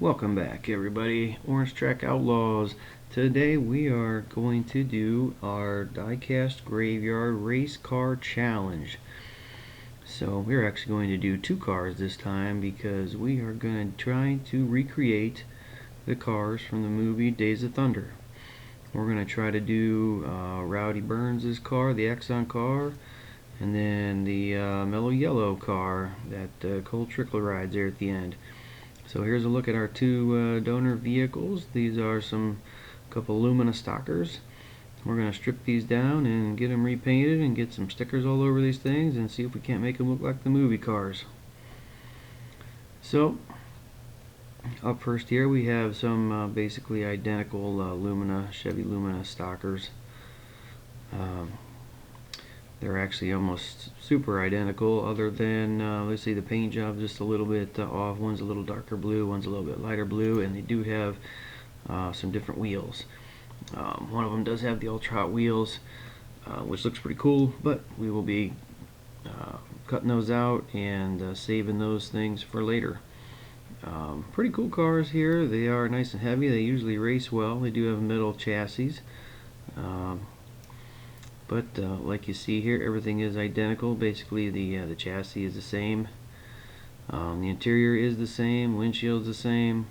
Welcome back, everybody. Orange Track Outlaws. Today we are going to do our Diecast Graveyard Race Car Challenge. So we're actually going to do two cars this time because we are going to try to recreate the cars from the movie Days of Thunder. We're going to try to do Rowdy Burns' car, the Exxon car, and then the Mellow Yellow car that Cole Trickler rides there at the end. So here's a look at our two donor vehicles. These are a couple Lumina stockers. We're going to strip these down and get them repainted and get some stickers all over these things and see if we can't make them look like the movie cars. So up first here we have some basically identical Chevy Lumina stockers. They're actually almost super identical, other than let's see, the paint job just a little bit off. One's a little darker blue, one's a little bit lighter blue, and they do have some different wheels. One of them does have the Ultra Hot wheels, which looks pretty cool, but we will be cutting those out and saving those things for later. Pretty cool cars here. They are nice and heavy. They usually race well. They do have a metal chassis. But like you see here, everything is identical. Basically, the chassis is the same. The interior is the same. Windshield's the same,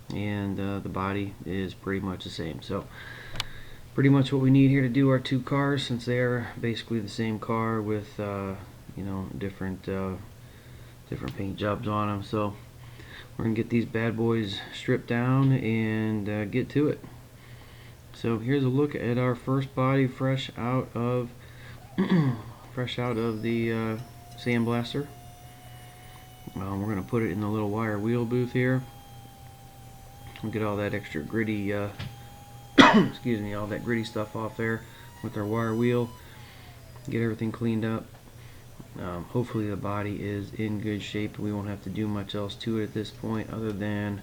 and the body is pretty much the same. So, pretty much what we need here to do our two cars, since they are basically the same car with different paint jobs on them. So, we're gonna get these bad boys stripped down and get to it. So here's a look at our first body fresh out of the sandblaster. We're going to put it in the little wire wheel booth here. We'll get all that extra gritty excuse me, all that gritty stuff off there with our wire wheel. Get everything cleaned up. Hopefully the body is in good shape. We won't have to do much else to it at this point other than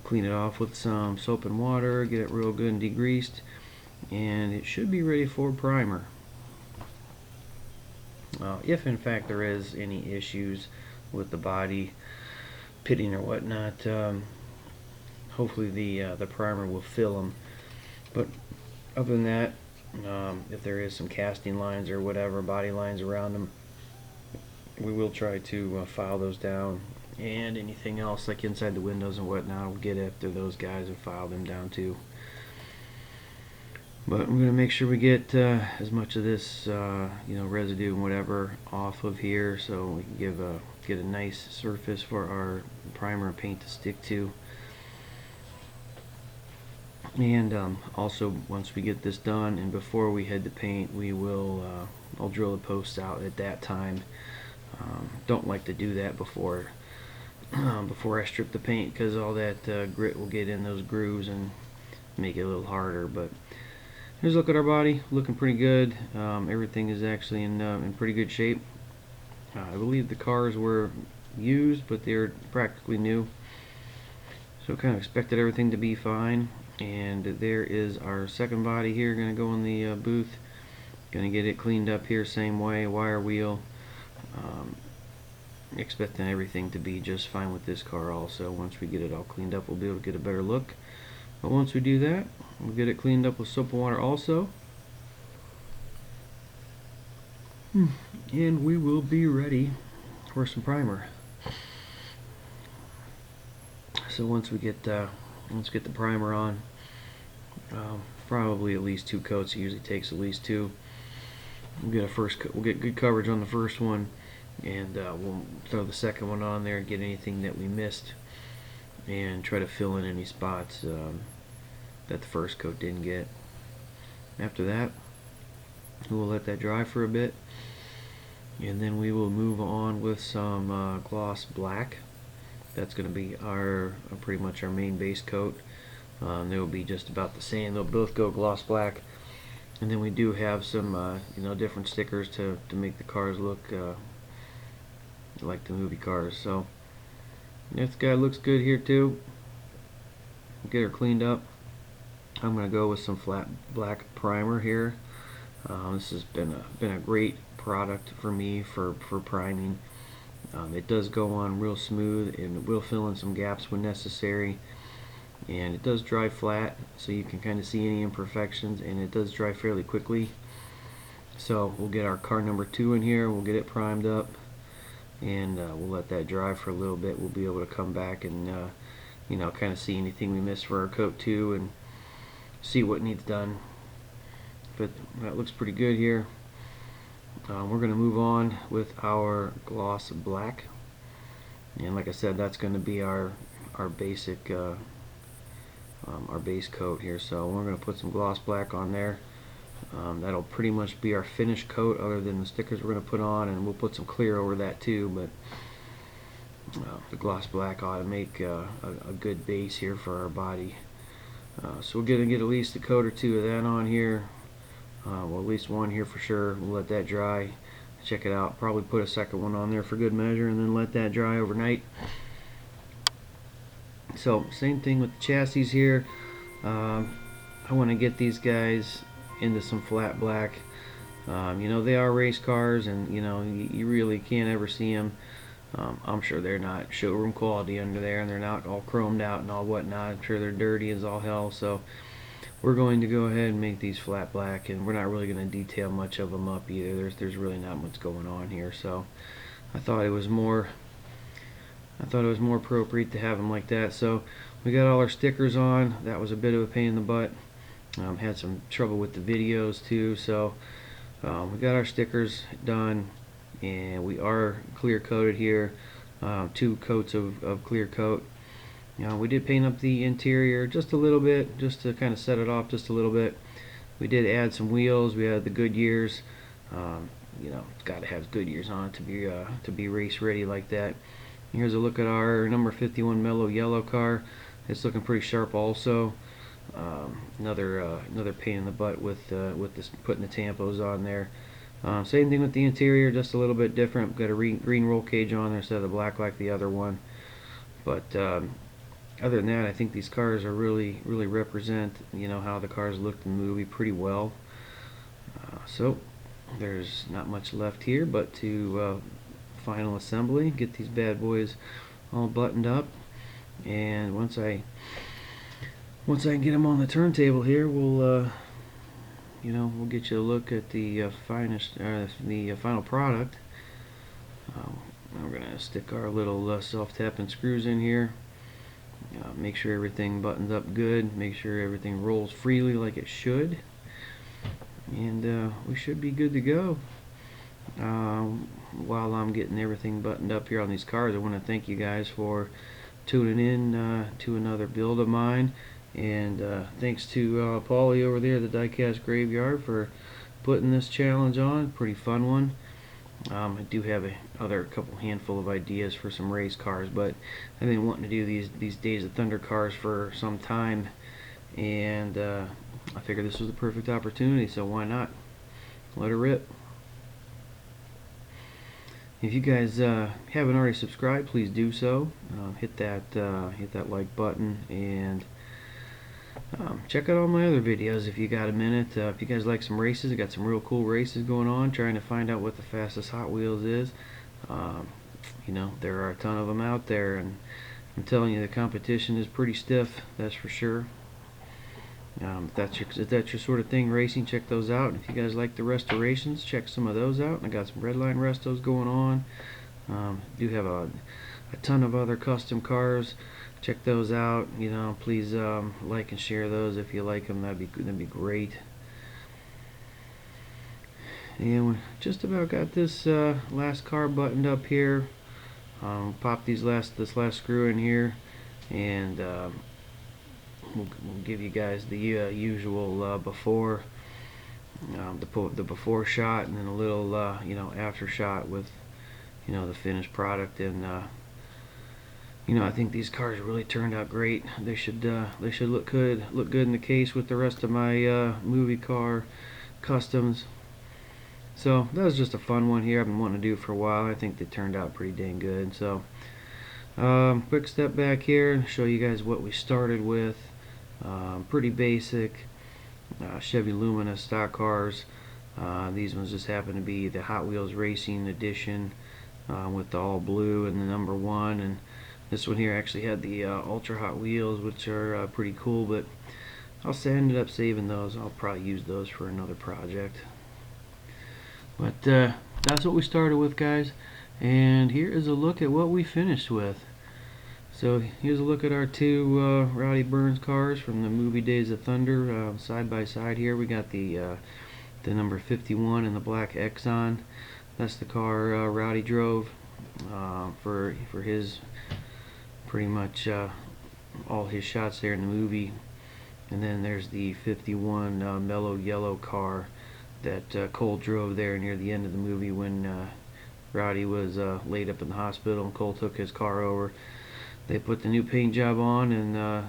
clean it off with some soap and water, get it real good and degreased, and it should be ready for primer. If in fact there is any issues with the body pitting or whatnot, hopefully the primer will fill them. But other than that, if there is some casting lines or whatever, body lines around them, we will try to file those down. And anything else like inside the windows and whatnot, we'll get after those guys and file them down too. But I'm going to make sure we get as much of this residue and whatever off of here, so we can get a nice surface for our primer and paint to stick to. And also, once we get this done and before we head to paint, we will I'll drill the posts out at that time. Don't like to do that before I strip the paint, because all that grit will get in those grooves and make it a little harder. But here's a look at our body, looking pretty good. Everything is actually in pretty good shape. I believe the cars were used, but they're practically new, so kind of expected everything to be fine. And there is our second body here, going to go in the booth. Going to get it cleaned up here same way, wire wheel. Expecting everything to be just fine with this car also. Once we get it all cleaned up, we'll be able to get a better look. But once we do that, we'll get it cleaned up with soap and water also. And we will be ready for some primer. So once we get the primer on, probably at least 2 coats. It usually takes at least 2. We'll get good coverage on the first one, and we'll throw the second one on there and get anything that we missed and try to fill in any spots that the first coat didn't get. After that, we'll let that dry for a bit, and then we will move on with some gloss black. That's going to be pretty much our main base coat. They will be just about the same. They'll both go gloss black. And then we do have some different stickers to make the cars look like the movie cars. So this guy looks good here too. Get her cleaned up. I'm going to go with some flat black primer here. This has been a great product for me for priming. It does go on real smooth, and it will fill in some gaps when necessary, and it does dry flat, so you can kind of see any imperfections, and it does dry fairly quickly. So we'll get our car number 2 in here, we'll get it primed up, and we'll let that dry for a little bit. We'll be able to come back and you know, kind of see anything we missed for our coat 2 and see what needs done. But that looks pretty good here. We're going to move on with our gloss black, and like I said, that's going to be our basic our base coat here. So we're going to put some gloss black on there. That'll pretty much be our finished coat, other than the stickers we're going to put on, and we'll put some clear over that too. But the gloss black ought to make a good base here for our body. So we're going to get at least a coat or 2 of that on here. Well, at least 1 here for sure. We'll let that dry, check it out, probably put a second one on there for good measure, and then let that dry overnight. So same thing with the chassis here. I want to get these guys into some flat black. You know, they are race cars, and you know, you really can't ever see them. I'm sure they're not showroom quality under there, and they're not all chromed out and all whatnot. I'm sure they're dirty as all hell. So we're going to go ahead and make these flat black, and we're not really going to detail much of them up either. There's really not much going on here, so I thought it was more appropriate to have them like that. So we got all our stickers on. That was a bit of a pain in the butt. Had some trouble with the videos too, so we got our stickers done, and we are clear coated here. 2 coats of clear coat. We did paint up the interior just a little bit, just to kind of set it off just a little bit. We did add some wheels. We had the Goodyears. You know, it's got to have Goodyears on it to be race ready like that. Here's a look at our number 51 Mellow Yellow car. It's looking pretty sharp also. Another pain in the butt with this, putting the tampos on there. Same thing with the interior, just a little bit different. Got a green roll cage on there instead of the black like the other one. But other than that, I think these cars are really represent, you know, how the cars looked in the movie pretty well. So there's not much left here but to final assembly, get these bad boys all buttoned up, and once I can get them on the turntable here, we'll you know, we'll get you a look at the final product. We're gonna stick our little self-tapping screws in here. Make sure everything buttons up good, make sure everything rolls freely like it should, and we should be good to go. While I'm getting everything buttoned up here on these cars, I want to thank you guys for tuning in to another build of mine, and thanks to Paulie over there at the Diecast Graveyard for putting this challenge on. Pretty fun one. I do have a couple handful of ideas for some race cars, but I've been wanting to do these Days of Thunder cars for some time, and I figured this was the perfect opportunity, so why not? Let her rip. If you guys haven't already subscribed, please do so. Hit that like button, and check out all my other videos if you got a minute. If you guys like some races, I got some real cool races going on, trying to find out what the fastest Hot Wheels is. You know, there are a ton of them out there, and I'm telling you, the competition is pretty stiff, that's for sure. If that's your sort of thing, racing, check those out. If you guys like the restorations, check some of those out. I got some Redline restos going on. Do have a ton of other custom cars. Check those out. You know, please like and share those if you like them. That'd be great. And we just about got this last car buttoned up here. Pop this last screw in here, and we'll give you guys the usual before, the before shot, and then a little you know, after shot with, you know, the finished product. And you know, I think these cars really turned out great. They should look good in the case with the rest of my movie car customs. So that was just a fun one here. I've been wanting to do for a while. I think they turned out pretty dang good. So quick step back here and show you guys what we started with. Pretty basic Chevy Lumina stock cars. These ones just happen to be the Hot Wheels Racing Edition. with the all blue and the number 1. And this one here actually had the Ultra Hot wheels, which are pretty cool, but I ended up saving those. I'll probably use those for another project. But that's what we started with, guys. And here is a look at what we finished with. So here's a look at our two Rowdy Burns cars from the movie Days of Thunder, side by side here. We got the number 51 and the black Exxon. That's the car Rowdy drove for his pretty much all his shots there in the movie. And then there's the 51 mellow yellow car that Cole drove there near the end of the movie when Rowdy was laid up in the hospital and Cole took his car over. They put the new paint job on and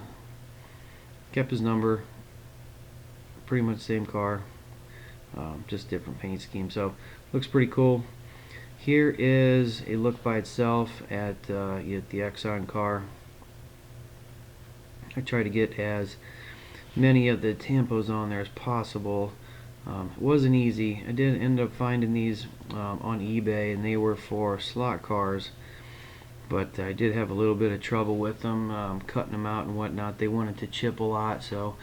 kept his number. Pretty much the same car, just different paint scheme. So looks pretty cool. Here is a look by itself at the Exxon car. I try to get as many of the tampos on there as possible. It wasn't easy. I did end up finding these on eBay, and they were for slot cars, but I did have a little bit of trouble with them, cutting them out and whatnot. They wanted to chip a lot, so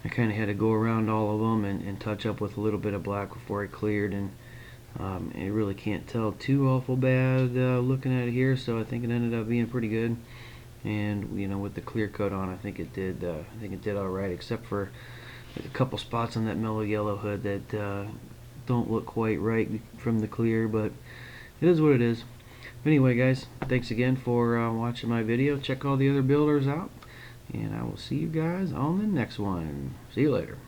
I kind of had to go around all of them and touch up with a little bit of black before I cleared. And it really can't tell too awful bad looking at it here, so I think it ended up being pretty good. And you know, with the clear coat on, I think it did all right, except for a couple spots on that mellow yellow hood that don't look quite right from the clear, but it is what it is. Anyway, guys, thanks again for watching my video. Check all the other builders out, and I will see you guys on the next one. See you later.